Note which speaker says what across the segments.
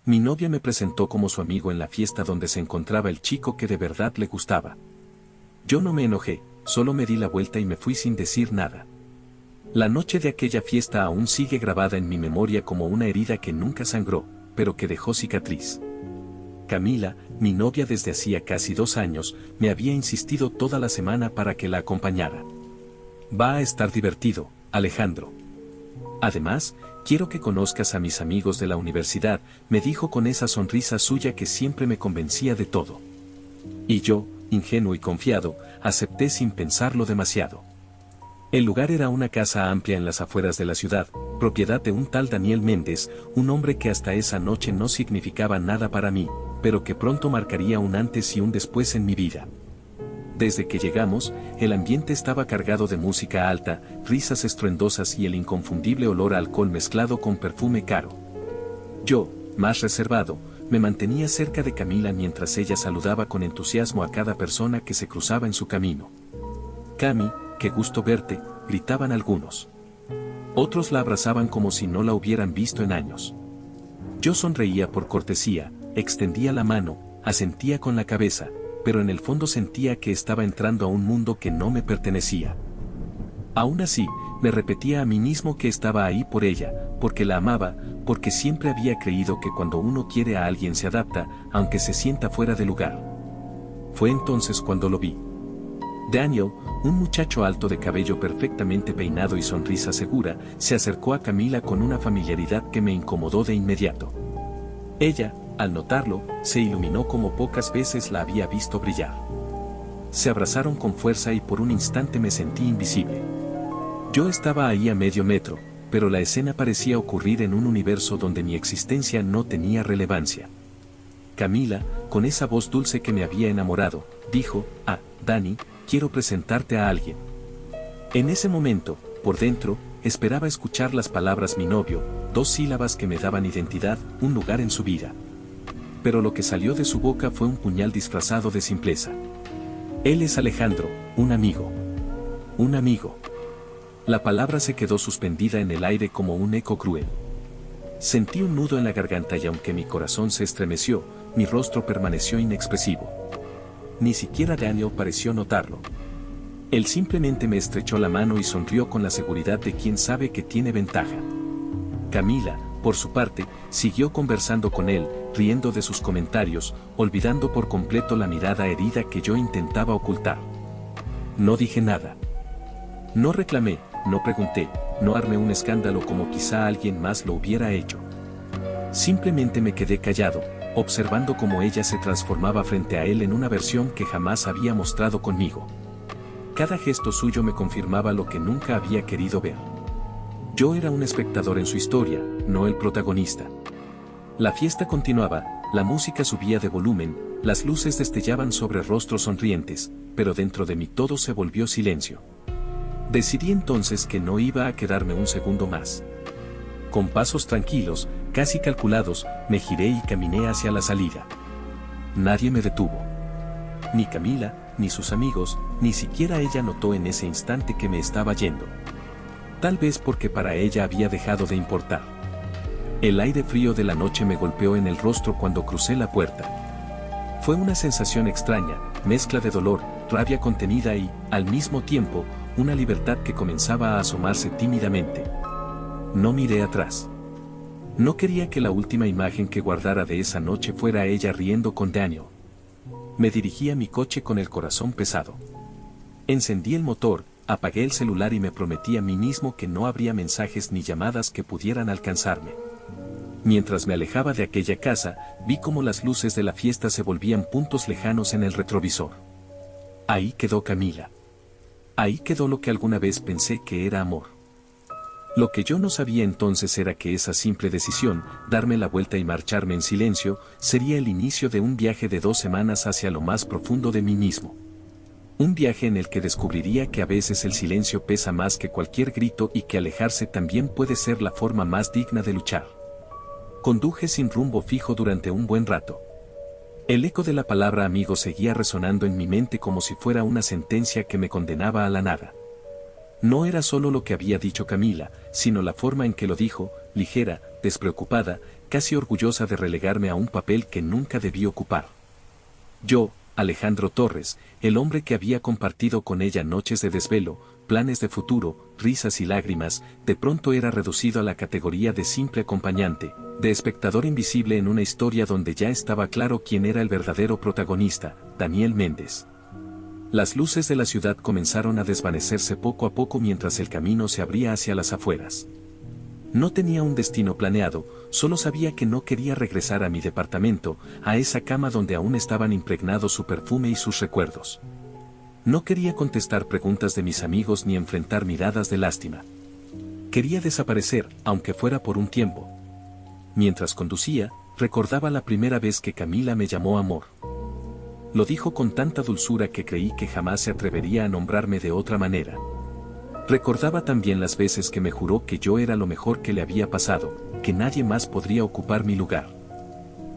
Speaker 1: Mi novia me presentó como su amigo en la fiesta donde se encontraba el chico que de verdad le gustaba. Yo no me enojé, solo me di la vuelta y me fui sin decir nada. La noche de aquella fiesta aún sigue grabada en mi memoria como una herida que nunca sangró, pero que dejó cicatriz. Camila, mi novia desde hacía casi 2 años, me había insistido toda la semana para que la acompañara. Va a estar divertido, Alejandro. Además, quiero que conozcas a mis amigos de la universidad, me dijo con esa sonrisa suya que siempre me convencía de todo. Y yo, ingenuo y confiado, acepté sin pensarlo demasiado. El lugar era una casa amplia en las afueras de la ciudad, propiedad de un tal Daniel Méndez, un hombre que hasta esa noche no significaba nada para mí, pero que pronto marcaría un antes y un después en mi vida. Desde que llegamos, el ambiente estaba cargado de música alta, risas estruendosas y el inconfundible olor a alcohol mezclado con perfume caro. Yo, más reservado, me mantenía cerca de Camila mientras ella saludaba con entusiasmo a cada persona que se cruzaba en su camino. «Cami, qué gusto verte», gritaban algunos. Otros la abrazaban como si no la hubieran visto en años. Yo sonreía por cortesía, extendía la mano, asentía con la cabeza, pero en el fondo sentía que estaba entrando a un mundo que no me pertenecía. Aún así, me repetía a mí mismo que estaba ahí por ella, porque la amaba, porque siempre había creído que cuando uno quiere a alguien se adapta, aunque se sienta fuera de lugar. Fue entonces cuando lo vi. Daniel, un muchacho alto de cabello perfectamente peinado y sonrisa segura, se acercó a Camila con una familiaridad que me incomodó de inmediato. Ella, al notarlo, se iluminó como pocas veces la había visto brillar. Se abrazaron con fuerza y por un instante me sentí invisible. Yo estaba ahí a medio metro, pero la escena parecía ocurrir en un universo donde mi existencia no tenía relevancia. Camila, con esa voz dulce que me había enamorado, dijo: «Ah, Dani, quiero presentarte a alguien». En ese momento, por dentro, esperaba escuchar las palabras mi novio, 2 sílabas que me daban identidad, un lugar en su vida. Pero lo que salió de su boca fue un puñal disfrazado de simpleza. Él es Alejandro, un amigo. Un amigo. La palabra se quedó suspendida en el aire como un eco cruel. Sentí un nudo en la garganta y aunque mi corazón se estremeció, mi rostro permaneció inexpresivo. Ni siquiera Daniel pareció notarlo. Él simplemente me estrechó la mano y sonrió con la seguridad de quien sabe que tiene ventaja. Camila, por su parte, siguió conversando con él, riendo de sus comentarios, olvidando por completo la mirada herida que yo intentaba ocultar. No dije nada. No reclamé, no pregunté, no armé un escándalo como quizá alguien más lo hubiera hecho. Simplemente me quedé callado, observando cómo ella se transformaba frente a él en una versión que jamás había mostrado conmigo. Cada gesto suyo me confirmaba lo que nunca había querido ver. Yo era un espectador en su historia, no el protagonista. La fiesta continuaba, la música subía de volumen, las luces destellaban sobre rostros sonrientes, pero dentro de mí todo se volvió silencio. Decidí entonces que no iba a quedarme un segundo más. Con pasos tranquilos, casi calculados, me giré y caminé hacia la salida. Nadie me detuvo. Ni Camila, ni sus amigos, ni siquiera ella notó en ese instante que me estaba yendo. Tal vez porque para ella había dejado de importar. El aire frío de la noche me golpeó en el rostro cuando crucé la puerta. Fue una sensación extraña, mezcla de dolor, rabia contenida y, al mismo tiempo, una libertad que comenzaba a asomarse tímidamente. No miré atrás. No quería que la última imagen que guardara de esa noche fuera ella riendo con Daniel. Me dirigí a mi coche con el corazón pesado. Encendí el motor, apagué el celular y me prometí a mí mismo que no habría mensajes ni llamadas que pudieran alcanzarme. Mientras me alejaba de aquella casa, vi cómo las luces de la fiesta se volvían puntos lejanos en el retrovisor. Ahí quedó Camila. Ahí quedó lo que alguna vez pensé que era amor. Lo que yo no sabía entonces era que esa simple decisión, darme la vuelta y marcharme en silencio, sería el inicio de un viaje de 2 semanas hacia lo más profundo de mí mismo. Un viaje en el que descubriría que a veces el silencio pesa más que cualquier grito y que alejarse también puede ser la forma más digna de luchar. Conduje sin rumbo fijo durante un buen rato. El eco de la palabra amigo seguía resonando en mi mente como si fuera una sentencia que me condenaba a la nada. No era solo lo que había dicho Camila, sino la forma en que lo dijo, ligera, despreocupada, casi orgullosa de relegarme a un papel que nunca debí ocupar. Yo, Alejandro Torres, el hombre que había compartido con ella noches de desvelo, planes de futuro, risas y lágrimas, de pronto era reducido a la categoría de simple acompañante, de espectador invisible en una historia donde ya estaba claro quién era el verdadero protagonista, Daniel Méndez. Las luces de la ciudad comenzaron a desvanecerse poco a poco mientras el camino se abría hacia las afueras. No tenía un destino planeado, solo sabía que no quería regresar a mi departamento, a esa cama donde aún estaban impregnados su perfume y sus recuerdos. No quería contestar preguntas de mis amigos ni enfrentar miradas de lástima. Quería desaparecer, aunque fuera por un tiempo. Mientras conducía, recordaba la primera vez que Camila me llamó amor. Lo dijo con tanta dulzura que creí que jamás se atrevería a nombrarme de otra manera. Recordaba también las veces que me juró que yo era lo mejor que le había pasado, que nadie más podría ocupar mi lugar.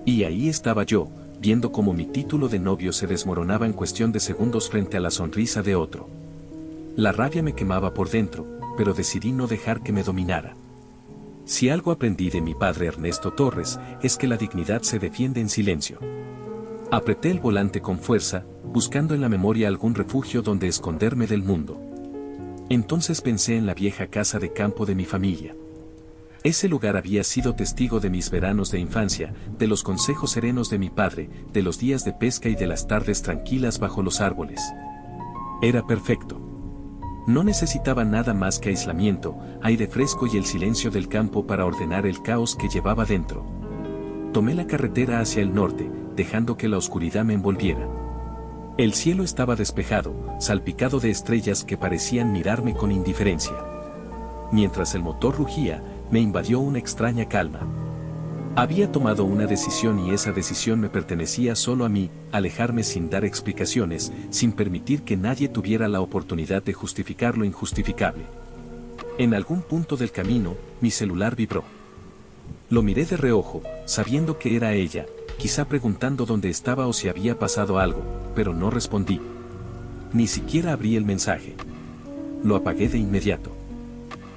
Speaker 1: Y ahí estaba yo, viendo cómo mi título de novio se desmoronaba en cuestión de segundos frente a la sonrisa de otro. La rabia me quemaba por dentro, pero decidí no dejar que me dominara. Si algo aprendí de mi padre Ernesto Torres, es que la dignidad se defiende en silencio. Apreté el volante con fuerza, buscando en la memoria algún refugio donde esconderme del mundo. Entonces pensé en la vieja casa de campo de mi familia. Ese lugar había sido testigo de mis veranos de infancia, de los consejos serenos de mi padre, de los días de pesca y de las tardes tranquilas bajo los árboles. Era perfecto. No necesitaba nada más que aislamiento, aire fresco y el silencio del campo para ordenar el caos que llevaba dentro. Tomé la carretera hacia el norte, dejando que la oscuridad me envolviera. El cielo estaba despejado, salpicado de estrellas que parecían mirarme con indiferencia. Mientras el motor rugía, me invadió una extraña calma. Había tomado una decisión y esa decisión me pertenecía solo a mí, alejarme sin dar explicaciones, sin permitir que nadie tuviera la oportunidad de justificar lo injustificable. En algún punto del camino, mi celular vibró. Lo miré de reojo, sabiendo que era ella, quizá preguntando dónde estaba o si había pasado algo, pero no respondí. Ni siquiera abrí el mensaje. Lo apagué de inmediato.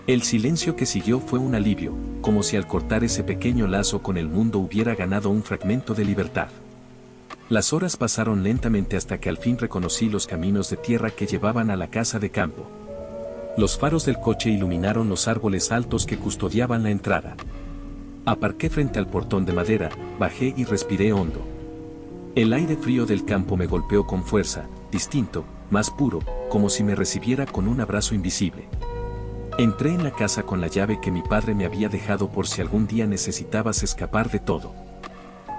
Speaker 1: El silencio que siguió fue un alivio, como si al cortar ese pequeño lazo con el mundo hubiera ganado un fragmento de libertad. Las horas pasaron lentamente hasta que al fin reconocí los caminos de tierra que llevaban a la casa de campo. Los faros del coche iluminaron los árboles altos que custodiaban la entrada. Aparqué frente al portón de madera, bajé y respiré hondo. El aire frío del campo me golpeó con fuerza, distinto, más puro, como si me recibiera con un abrazo invisible. Entré en la casa con la llave que mi padre me había dejado por si algún día necesitabas escapar de todo.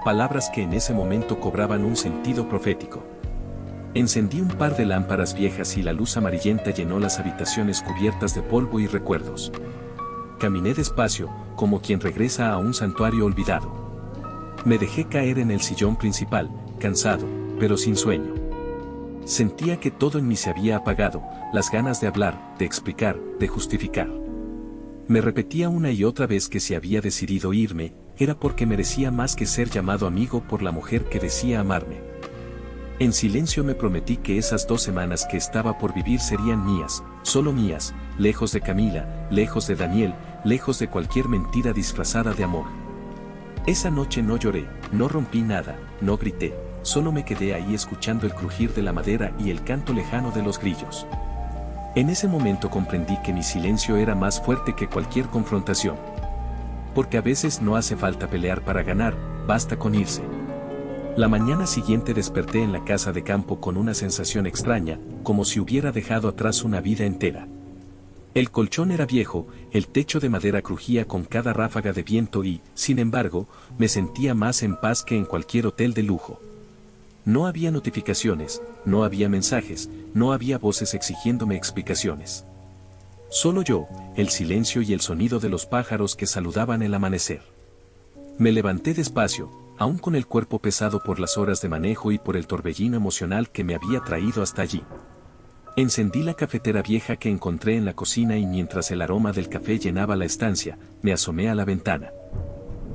Speaker 1: Palabras que en ese momento cobraban un sentido profético. Encendí un par de lámparas viejas y la luz amarillenta llenó las habitaciones cubiertas de polvo y recuerdos. Caminé despacio, como quien regresa a un santuario olvidado. Me dejé caer en el sillón principal, cansado, pero sin sueño. Sentía que todo en mí se había apagado, las ganas de hablar, de explicar, de justificar. Me repetía una y otra vez que si había decidido irme, era porque merecía más que ser llamado amigo por la mujer que decía amarme. En silencio me prometí que esas 2 semanas que estaba por vivir serían mías, solo mías, lejos de Camila, lejos de Daniel, lejos de cualquier mentira disfrazada de amor. Esa noche no lloré, no rompí nada, no grité, solo me quedé ahí escuchando el crujir de la madera y el canto lejano de los grillos. En ese momento comprendí que mi silencio era más fuerte que cualquier confrontación. Porque a veces no hace falta pelear para ganar, basta con irse. La mañana siguiente desperté en la casa de campo con una sensación extraña, como si hubiera dejado atrás una vida entera. El colchón era viejo, el techo de madera crujía con cada ráfaga de viento y, sin embargo, me sentía más en paz que en cualquier hotel de lujo. No había notificaciones, no había mensajes, no había voces exigiéndome explicaciones. Solo yo, el silencio y el sonido de los pájaros que saludaban el amanecer. Me levanté despacio, aún con el cuerpo pesado por las horas de manejo y por el torbellino emocional que me había traído hasta allí. Encendí la cafetera vieja que encontré en la cocina y mientras el aroma del café llenaba la estancia, me asomé a la ventana.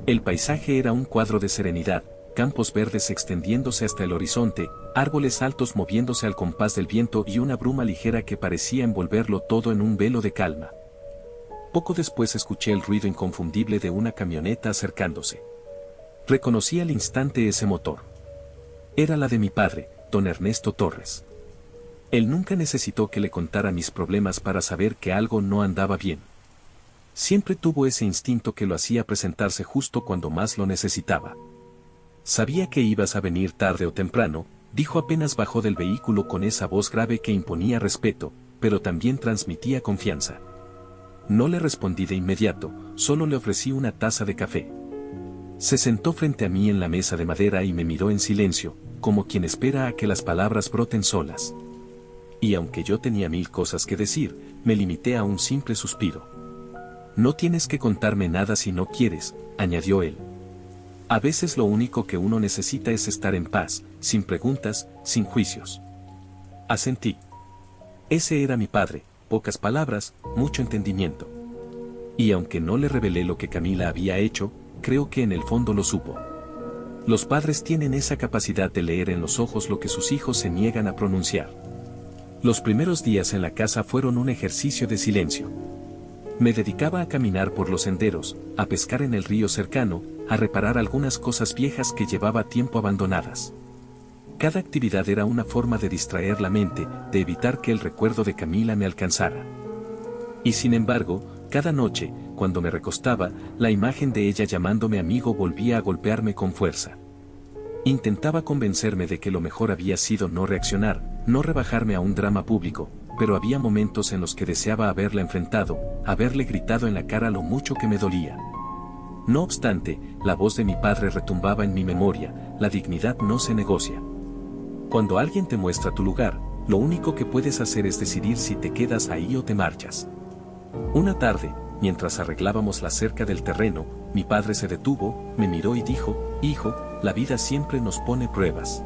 Speaker 1: El paisaje era un cuadro de serenidad, campos verdes extendiéndose hasta el horizonte, árboles altos moviéndose al compás del viento y una bruma ligera que parecía envolverlo todo en un velo de calma. Poco después escuché el ruido inconfundible de una camioneta acercándose. Reconocí al instante ese motor. Era la de mi padre, don Ernesto Torres. Él nunca necesitó que le contara mis problemas para saber que algo no andaba bien. Siempre tuvo ese instinto que lo hacía presentarse justo cuando más lo necesitaba. Sabía que ibas a venir tarde o temprano, dijo apenas bajó del vehículo con esa voz grave que imponía respeto, pero también transmitía confianza. No le respondí de inmediato, solo le ofrecí una taza de café. Se sentó frente a mí en la mesa de madera y me miró en silencio, como quien espera a que las palabras broten solas. Y aunque yo tenía mil cosas que decir, me limité a un simple suspiro. No tienes que contarme nada si no quieres, añadió él. A veces lo único que uno necesita es estar en paz, sin preguntas, sin juicios. Asentí. Ese era mi padre, pocas palabras, mucho entendimiento. Y aunque no le revelé lo que Camila había hecho, creo que en el fondo lo supo. Los padres tienen esa capacidad de leer en los ojos lo que sus hijos se niegan a pronunciar. Los primeros días en la casa fueron un ejercicio de silencio. Me dedicaba a caminar por los senderos, a pescar en el río cercano, a reparar algunas cosas viejas que llevaba tiempo abandonadas. Cada actividad era una forma de distraer la mente, de evitar que el recuerdo de Camila me alcanzara. Y sin embargo, cada noche, cuando me recostaba, la imagen de ella llamándome amigo volvía a golpearme con fuerza. Intentaba convencerme de que lo mejor había sido no reaccionar, no rebajarme a un drama público, pero había momentos en los que deseaba haberla enfrentado, haberle gritado en la cara lo mucho que me dolía. No obstante, la voz de mi padre retumbaba en mi memoria, la dignidad no se negocia. Cuando alguien te muestra tu lugar, lo único que puedes hacer es decidir si te quedas ahí o te marchas. Una tarde, mientras arreglábamos la cerca del terreno, mi padre se detuvo, me miró y dijo, hijo, la vida siempre nos pone pruebas.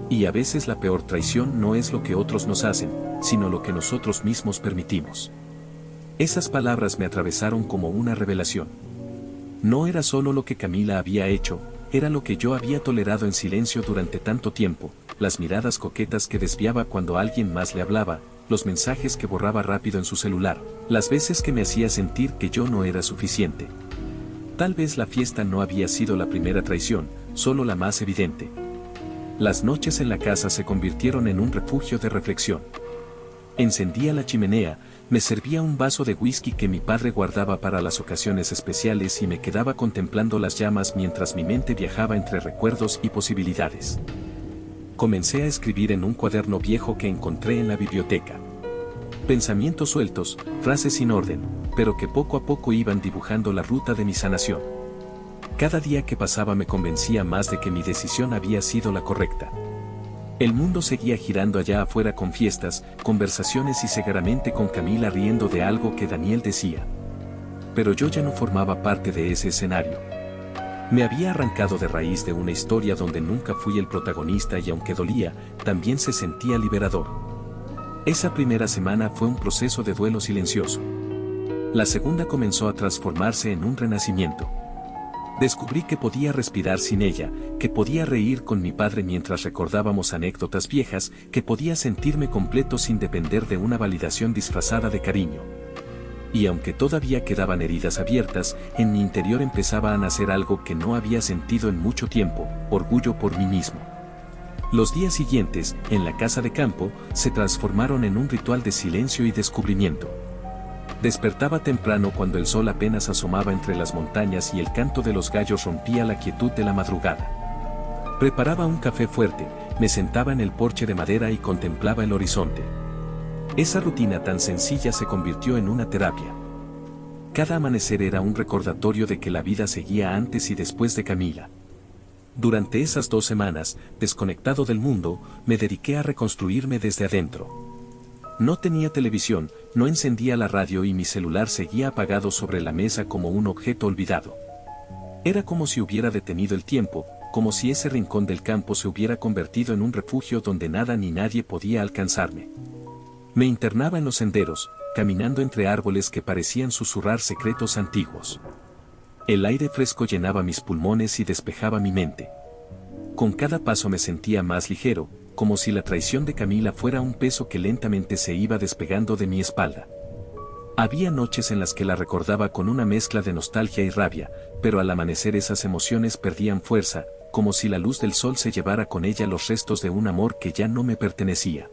Speaker 1: Y a veces la peor traición no es lo que otros nos hacen, sino lo que nosotros mismos permitimos. Esas palabras me atravesaron como una revelación. No era solo lo que Camila había hecho, era lo que yo había tolerado en silencio durante tanto tiempo, las miradas coquetas que desviaba cuando alguien más le hablaba, los mensajes que borraba rápido en su celular, las veces que me hacía sentir que yo no era suficiente. Tal vez la fiesta no había sido la primera traición, solo la más evidente. Las noches en la casa se convirtieron en un refugio de reflexión. Encendía la chimenea, me servía un vaso de whisky que mi padre guardaba para las ocasiones especiales y me quedaba contemplando las llamas mientras mi mente viajaba entre recuerdos y posibilidades. Comencé a escribir en un cuaderno viejo que encontré en la biblioteca. Pensamientos sueltos, frases sin orden, pero que poco a poco iban dibujando la ruta de mi sanación. Cada día que pasaba me convencía más de que mi decisión había sido la correcta. El mundo seguía girando allá afuera con fiestas, conversaciones y seguramente con Camila riendo de algo que Daniel decía. Pero yo ya no formaba parte de ese escenario. Me había arrancado de raíz de una historia donde nunca fui el protagonista y aunque dolía, también se sentía liberador. Esa primera semana fue un proceso de duelo silencioso. La segunda comenzó a transformarse en un renacimiento. Descubrí que podía respirar sin ella, que podía reír con mi padre mientras recordábamos anécdotas viejas, que podía sentirme completo sin depender de una validación disfrazada de cariño. Y aunque todavía quedaban heridas abiertas, en mi interior empezaba a nacer algo que no había sentido en mucho tiempo, orgullo por mí mismo. Los días siguientes, en la casa de campo, se transformaron en un ritual de silencio y descubrimiento. Despertaba temprano cuando el sol apenas asomaba entre las montañas y el canto de los gallos rompía la quietud de la madrugada. Preparaba un café fuerte, me sentaba en el porche de madera y contemplaba el horizonte. Esa rutina tan sencilla se convirtió en una terapia. Cada amanecer era un recordatorio de que la vida seguía antes y después de Camila. Durante esas 2 semanas, desconectado del mundo, me dediqué a reconstruirme desde adentro. No tenía televisión, no encendía la radio y mi celular seguía apagado sobre la mesa como un objeto olvidado. Era como si hubiera detenido el tiempo, como si ese rincón del campo se hubiera convertido en un refugio donde nada ni nadie podía alcanzarme. Me internaba en los senderos, caminando entre árboles que parecían susurrar secretos antiguos. El aire fresco llenaba mis pulmones y despejaba mi mente. Con cada paso me sentía más ligero, como si la traición de Camila fuera un peso que lentamente se iba despegando de mi espalda. Había noches en las que la recordaba con una mezcla de nostalgia y rabia, pero al amanecer esas emociones perdían fuerza, como si la luz del sol se llevara con ella los restos de un amor que ya no me pertenecía.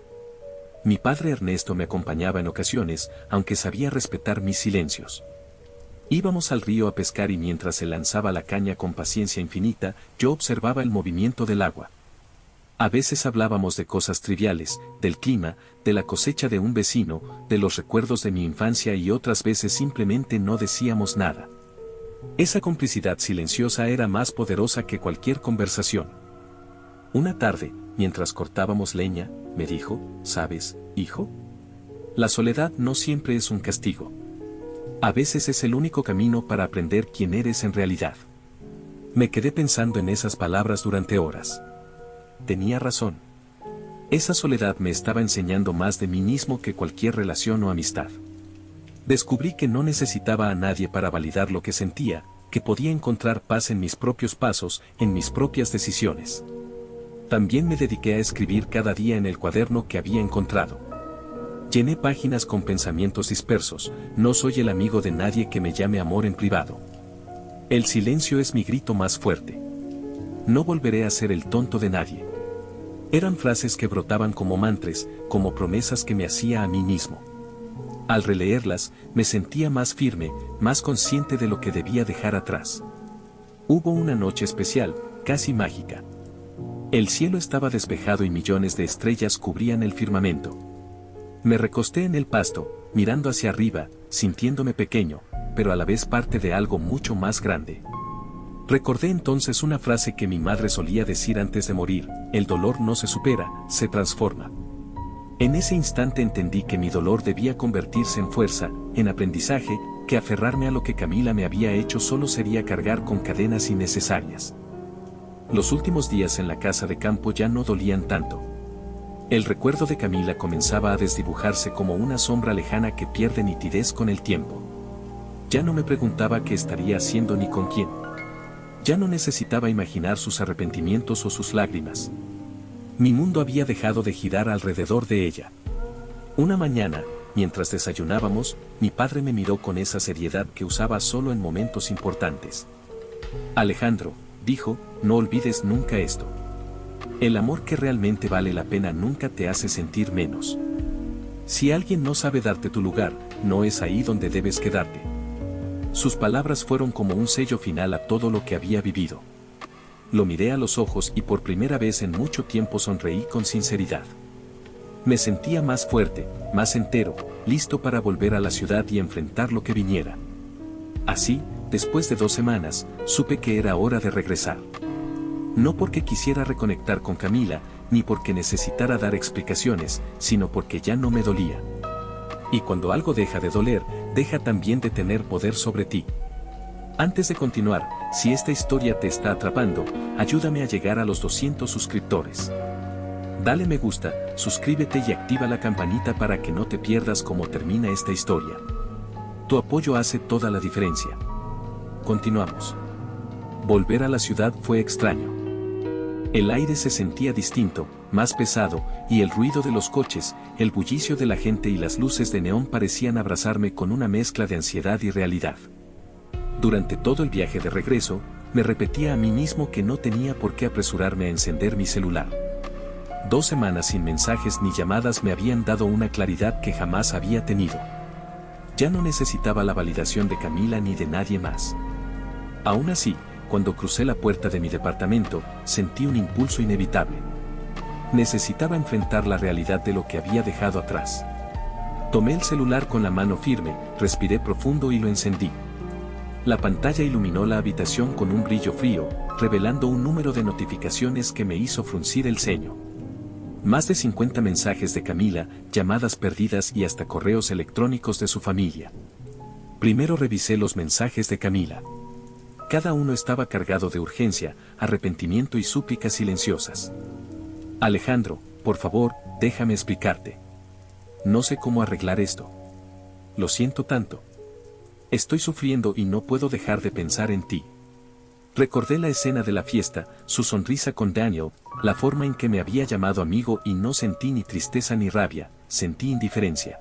Speaker 1: Mi padre Ernesto me acompañaba en ocasiones, aunque sabía respetar mis silencios. Íbamos al río a pescar y mientras él lanzaba la caña con paciencia infinita, yo observaba el movimiento del agua. A veces hablábamos de cosas triviales, del clima, de la cosecha de un vecino, de los recuerdos de mi infancia y otras veces simplemente no decíamos nada. Esa complicidad silenciosa era más poderosa que cualquier conversación. Una tarde, mientras cortábamos leña, me dijo, ¿sabes, hijo? La soledad no siempre es un castigo. A veces es el único camino para aprender quién eres en realidad. Me quedé pensando en esas palabras durante horas. Tenía razón. Esa soledad me estaba enseñando más de mí mismo que cualquier relación o amistad. Descubrí que no necesitaba a nadie para validar lo que sentía, que podía encontrar paz en mis propios pasos, en mis propias decisiones. También me dediqué a escribir cada día en el cuaderno que había encontrado. Llené páginas con pensamientos dispersos, no soy el amigo de nadie que me llame amor en privado. El silencio es mi grito más fuerte. No volveré a ser el tonto de nadie. Eran frases que brotaban como mantras, como promesas que me hacía a mí mismo. Al releerlas, me sentía más firme, más consciente de lo que debía dejar atrás. Hubo una noche especial, casi mágica. El cielo estaba despejado y millones de estrellas cubrían el firmamento. Me recosté en el pasto, mirando hacia arriba, sintiéndome pequeño, pero a la vez parte de algo mucho más grande. Recordé entonces una frase que mi madre solía decir antes de morir: el dolor no se supera, se transforma. En ese instante entendí que mi dolor debía convertirse en fuerza, en aprendizaje, que aferrarme a lo que Camila me había hecho solo sería cargar con cadenas innecesarias. Los últimos días en la casa de campo ya no dolían tanto. El recuerdo de Camila comenzaba a desdibujarse como una sombra lejana que pierde nitidez con el tiempo. Ya no me preguntaba qué estaría haciendo ni con quién. Ya no necesitaba imaginar sus arrepentimientos o sus lágrimas. Mi mundo había dejado de girar alrededor de ella. Una mañana, mientras desayunábamos, mi padre me miró con esa seriedad que usaba solo en momentos importantes. Alejandro, dijo, no olvides nunca esto. El amor que realmente vale la pena nunca te hace sentir menos. Si alguien no sabe darte tu lugar, no es ahí donde debes quedarte. Sus palabras fueron como un sello final a todo lo que había vivido. Lo miré a los ojos y por primera vez en mucho tiempo sonreí con sinceridad. Me sentía más fuerte, más entero, listo para volver a la ciudad y enfrentar lo que viniera. Así, después de 2 semanas, supe que era hora de regresar. No porque quisiera reconectar con Camila, ni porque necesitara dar explicaciones, sino porque ya no me dolía. Y cuando algo deja de doler, deja también de tener poder sobre ti. Antes de continuar, si esta historia te está atrapando, ayúdame a llegar a los 200 suscriptores. Dale me gusta, suscríbete y activa la campanita para que no te pierdas cómo termina esta historia. Tu apoyo hace toda la diferencia. Continuamos. Volver a la ciudad fue extraño. El aire se sentía distinto, más pesado, y el ruido de los coches, el bullicio de la gente y las luces de neón parecían abrazarme con una mezcla de ansiedad y realidad. Durante todo el viaje de regreso, me repetía a mí mismo que no tenía por qué apresurarme a encender mi celular. 2 semanas sin mensajes ni llamadas me habían dado una claridad que jamás había tenido. Ya no necesitaba la validación de Camila ni de nadie más. Aún así, cuando crucé la puerta de mi departamento, sentí un impulso inevitable. Necesitaba enfrentar la realidad de lo que había dejado atrás. Tomé el celular con la mano firme, respiré profundo y lo encendí. La pantalla iluminó la habitación con un brillo frío, revelando un número de notificaciones que me hizo fruncir el ceño. Más de 50 mensajes de Camila, llamadas perdidas y hasta correos electrónicos de su familia. Primero revisé los mensajes de Camila. Cada uno estaba cargado de urgencia, arrepentimiento y súplicas silenciosas. Alejandro, por favor, déjame explicarte. No sé cómo arreglar esto. Lo siento tanto. Estoy sufriendo y no puedo dejar de pensar en ti. Recordé la escena de la fiesta, su sonrisa con Daniel, la forma en que me había llamado amigo y no sentí ni tristeza ni rabia, sentí indiferencia.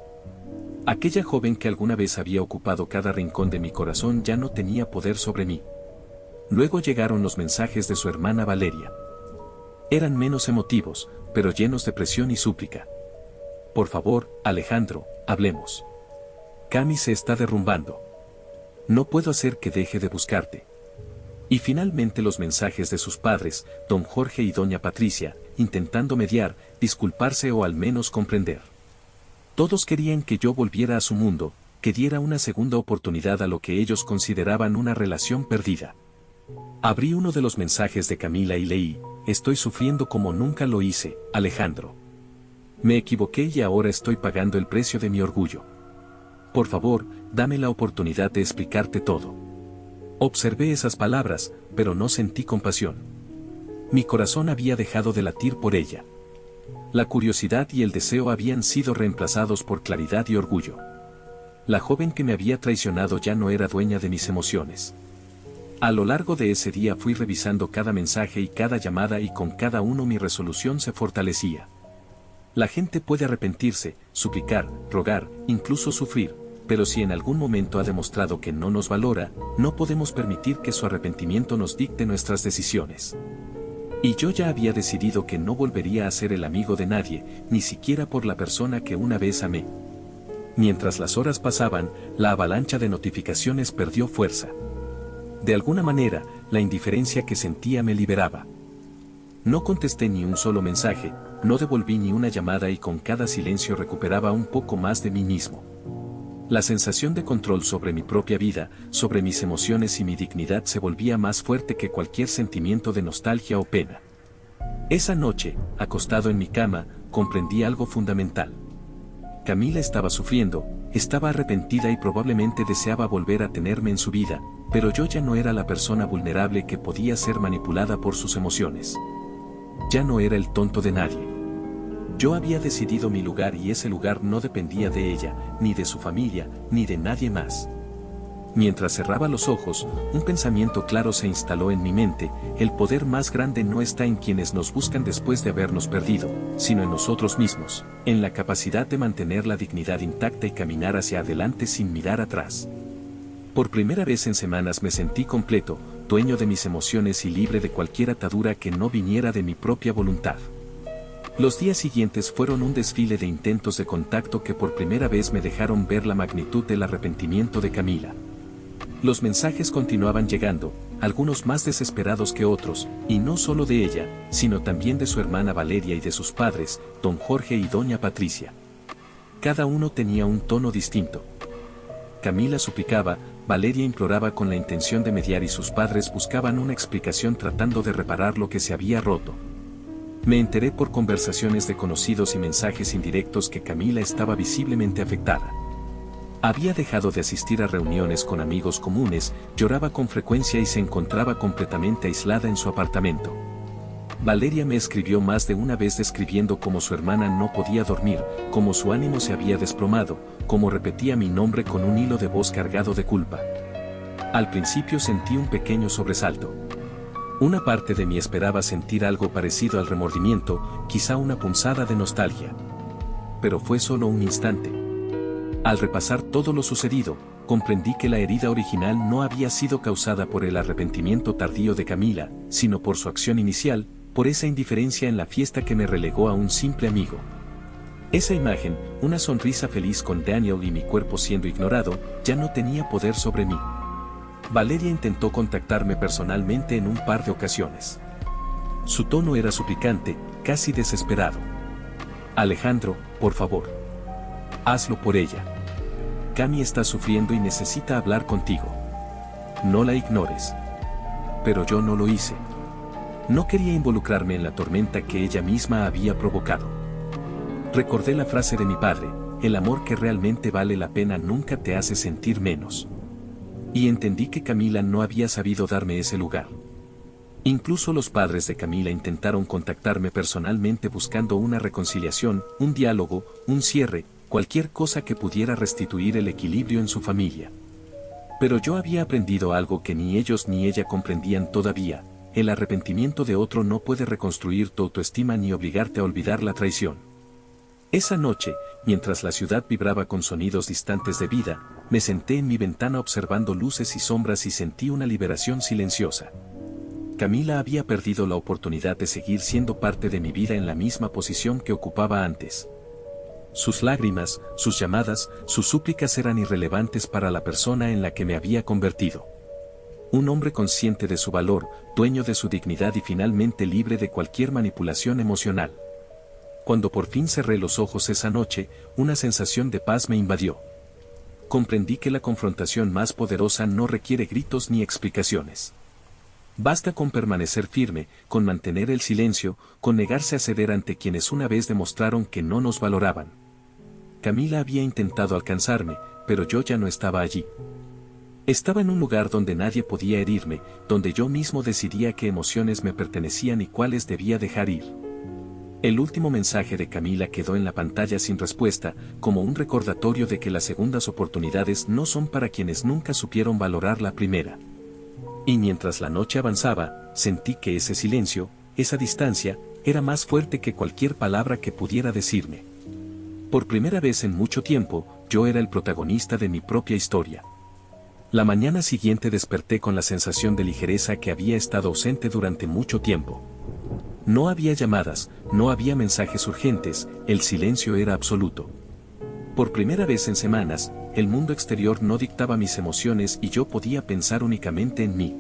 Speaker 1: Aquella joven que alguna vez había ocupado cada rincón de mi corazón ya no tenía poder sobre mí. Luego llegaron los mensajes de su hermana Valeria. Eran menos emotivos, pero llenos de presión y súplica. Por favor, Alejandro, hablemos. Cami se está derrumbando. No puedo hacer que deje de buscarte. Y finalmente los mensajes de sus padres, don Jorge y doña Patricia, intentando mediar, disculparse o al menos comprender. Todos querían que yo volviera a su mundo, que diera una segunda oportunidad a lo que ellos consideraban una relación perdida. Abrí uno de los mensajes de Camila y leí: estoy sufriendo como nunca lo hice, Alejandro. Me equivoqué y ahora estoy pagando el precio de mi orgullo. Por favor, dame la oportunidad de explicarte todo. Observé esas palabras, pero no sentí compasión. Mi corazón había dejado de latir por ella. La curiosidad y el deseo habían sido reemplazados por claridad y orgullo. La joven que me había traicionado ya no era dueña de mis emociones. A lo largo de ese día fui revisando cada mensaje y cada llamada y con cada uno mi resolución se fortalecía. La gente puede arrepentirse, suplicar, rogar, incluso sufrir, pero si en algún momento ha demostrado que no nos valora, no podemos permitir que su arrepentimiento nos dicte nuestras decisiones. Y yo ya había decidido que no volvería a ser el amigo de nadie, ni siquiera por la persona que una vez amé. Mientras las horas pasaban, la avalancha de notificaciones perdió fuerza. De alguna manera, la indiferencia que sentía me liberaba. No contesté ni un solo mensaje, no devolví ni una llamada y con cada silencio recuperaba un poco más de mí mismo. La sensación de control sobre mi propia vida, sobre mis emociones y mi dignidad se volvía más fuerte que cualquier sentimiento de nostalgia o pena. Esa noche, acostado en mi cama, comprendí algo fundamental. Camila estaba sufriendo, estaba arrepentida y probablemente deseaba volver a tenerme en su vida, pero yo ya no era la persona vulnerable que podía ser manipulada por sus emociones. Ya no era el tonto de nadie. Yo había decidido mi lugar y ese lugar no dependía de ella, ni de su familia, ni de nadie más. Mientras cerraba los ojos, un pensamiento claro se instaló en mi mente: el poder más grande no está en quienes nos buscan después de habernos perdido, sino en nosotros mismos, en la capacidad de mantener la dignidad intacta y caminar hacia adelante sin mirar atrás. Por primera vez en semanas me sentí completo, dueño de mis emociones y libre de cualquier atadura que no viniera de mi propia voluntad. Los días siguientes fueron un desfile de intentos de contacto que por primera vez me dejaron ver la magnitud del arrepentimiento de Camila. Los mensajes continuaban llegando, algunos más desesperados que otros, y no solo de ella, sino también de su hermana Valeria y de sus padres, don Jorge y doña Patricia. Cada uno tenía un tono distinto. Camila suplicaba, Valeria imploraba con la intención de mediar y sus padres buscaban una explicación tratando de reparar lo que se había roto. Me enteré por conversaciones de conocidos y mensajes indirectos que Camila estaba visiblemente afectada. Había dejado de asistir a reuniones con amigos comunes, lloraba con frecuencia y se encontraba completamente aislada en su apartamento. Valeria me escribió más de una vez describiendo cómo su hermana no podía dormir, cómo su ánimo se había desplomado, cómo repetía mi nombre con un hilo de voz cargado de culpa. Al principio sentí un pequeño sobresalto. Una parte de mí esperaba sentir algo parecido al remordimiento, quizá una punzada de nostalgia. Pero fue solo un instante. Al repasar todo lo sucedido, comprendí que la herida original no había sido causada por el arrepentimiento tardío de Camila, sino por su acción inicial, por esa indiferencia en la fiesta que me relegó a un simple amigo. Esa imagen, una sonrisa feliz con Daniel y mi cuerpo siendo ignorado, ya no tenía poder sobre mí. Valeria intentó contactarme personalmente en un par de ocasiones. Su tono era suplicante, casi desesperado. Alejandro, por favor. Hazlo por ella. Cami está sufriendo y necesita hablar contigo. No la ignores. Pero yo no lo hice. No quería involucrarme en la tormenta que ella misma había provocado. Recordé la frase de mi padre: el amor que realmente vale la pena nunca te hace sentir menos. Y entendí que Camila no había sabido darme ese lugar. Incluso los padres de Camila intentaron contactarme personalmente buscando una reconciliación, un diálogo, un cierre, cualquier cosa que pudiera restituir el equilibrio en su familia. Pero yo había aprendido algo que ni ellos ni ella comprendían todavía: el arrepentimiento de otro no puede reconstruir tu autoestima ni obligarte a olvidar la traición. Esa noche, mientras la ciudad vibraba con sonidos distantes de vida, me senté en mi ventana observando luces y sombras y sentí una liberación silenciosa. Camila había perdido la oportunidad de seguir siendo parte de mi vida en la misma posición que ocupaba antes. Sus lágrimas, sus llamadas, sus súplicas eran irrelevantes para la persona en la que me había convertido. Un hombre consciente de su valor, dueño de su dignidad y finalmente libre de cualquier manipulación emocional. Cuando por fin cerré los ojos esa noche, una sensación de paz me invadió. Comprendí que la confrontación más poderosa no requiere gritos ni explicaciones. Basta con permanecer firme, con mantener el silencio, con negarse a ceder ante quienes una vez demostraron que no nos valoraban. Camila había intentado alcanzarme, pero yo ya no estaba allí. Estaba en un lugar donde nadie podía herirme, donde yo mismo decidía qué emociones me pertenecían y cuáles debía dejar ir. El último mensaje de Camila quedó en la pantalla sin respuesta, como un recordatorio de que las segundas oportunidades no son para quienes nunca supieron valorar la primera. Y mientras la noche avanzaba, sentí que ese silencio, esa distancia, era más fuerte que cualquier palabra que pudiera decirme. Por primera vez en mucho tiempo, yo era el protagonista de mi propia historia. La mañana siguiente desperté con la sensación de ligereza que había estado ausente durante mucho tiempo. No había llamadas, no había mensajes urgentes, el silencio era absoluto. Por primera vez en semanas, el mundo exterior no dictaba mis emociones y yo podía pensar únicamente en mí.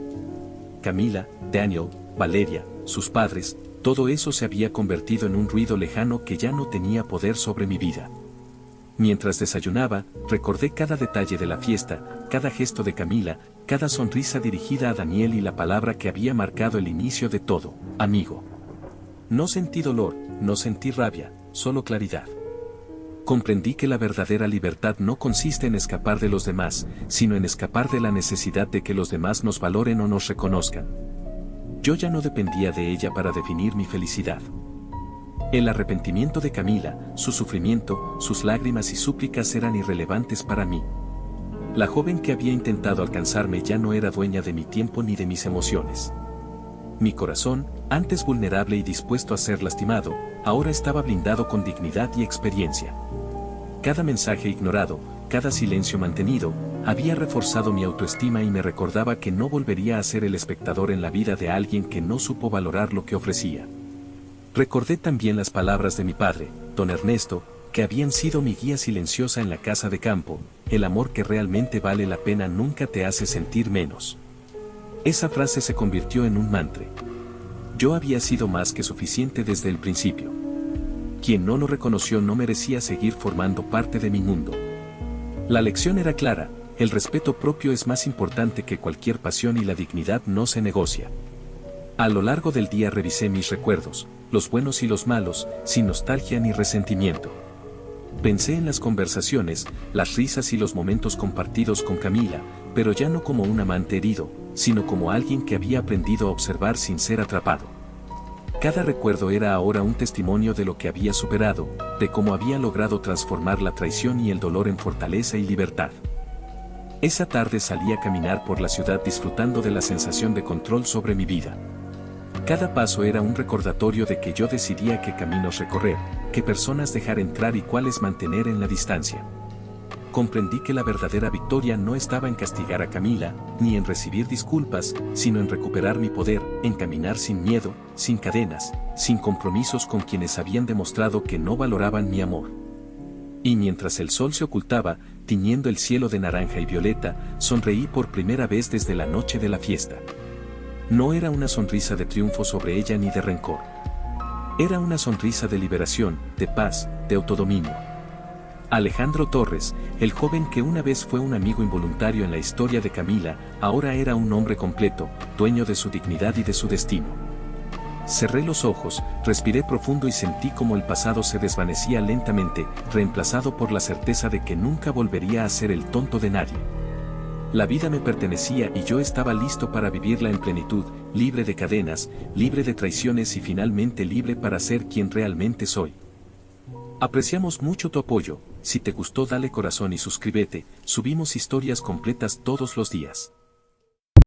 Speaker 1: Camila, Daniel, Valeria, sus padres, todo eso se había convertido en un ruido lejano que ya no tenía poder sobre mi vida. Mientras desayunaba, recordé cada detalle de la fiesta, cada gesto de Camila, cada sonrisa dirigida a Daniel y la palabra que había marcado el inicio de todo, amigo. No sentí dolor, no sentí rabia, solo claridad. Comprendí que la verdadera libertad no consiste en escapar de los demás, sino en escapar de la necesidad de que los demás nos valoren o nos reconozcan. Yo ya no dependía de ella para definir mi felicidad. El arrepentimiento de Camila, su sufrimiento, sus lágrimas y súplicas eran irrelevantes para mí. La joven que había intentado alcanzarme ya no era dueña de mi tiempo ni de mis emociones. Mi corazón, antes vulnerable y dispuesto a ser lastimado, ahora estaba blindado con dignidad y experiencia. Cada mensaje ignorado, cada silencio mantenido, había reforzado mi autoestima y me recordaba que no volvería a ser el espectador en la vida de alguien que no supo valorar lo que ofrecía. Recordé también las palabras de mi padre, don Ernesto, que habían sido mi guía silenciosa en la casa de campo: el amor que realmente vale la pena nunca te hace sentir menos. Esa frase se convirtió en un mantra. Yo había sido más que suficiente desde el principio. Quien no lo reconoció no merecía seguir formando parte de mi mundo. La lección era clara: el respeto propio es más importante que cualquier pasión y la dignidad no se negocia. A lo largo del día revisé mis recuerdos, los buenos y los malos, sin nostalgia ni resentimiento. Pensé en las conversaciones, las risas y los momentos compartidos con Camila, pero ya no como un amante herido, sino como alguien que había aprendido a observar sin ser atrapado. Cada recuerdo era ahora un testimonio de lo que había superado, de cómo había logrado transformar la traición y el dolor en fortaleza y libertad. Esa tarde salí a caminar por la ciudad disfrutando de la sensación de control sobre mi vida. Cada paso era un recordatorio de que yo decidía qué caminos recorrer, qué personas dejar entrar y cuáles mantener en la distancia. Comprendí que la verdadera victoria no estaba en castigar a Camila, ni en recibir disculpas, sino en recuperar mi poder, en caminar sin miedo, sin cadenas, sin compromisos con quienes habían demostrado que no valoraban mi amor. Y mientras el sol se ocultaba, tiñendo el cielo de naranja y violeta, sonreí por primera vez desde la noche de la fiesta. No era una sonrisa de triunfo sobre ella ni de rencor. Era una sonrisa de liberación, de paz, de autodominio. Alejandro Torres, el joven que una vez fue un amigo involuntario en la historia de Camila, ahora era un hombre completo, dueño de su dignidad y de su destino. Cerré los ojos, respiré profundo y sentí como el pasado se desvanecía lentamente, reemplazado por la certeza de que nunca volvería a ser el tonto de nadie. La vida me pertenecía y yo estaba listo para vivirla en plenitud, libre de cadenas, libre de traiciones y finalmente libre para ser quien realmente soy. Apreciamos mucho tu apoyo. Si te gustó, dale corazón y suscríbete. Subimos historias completas todos los días.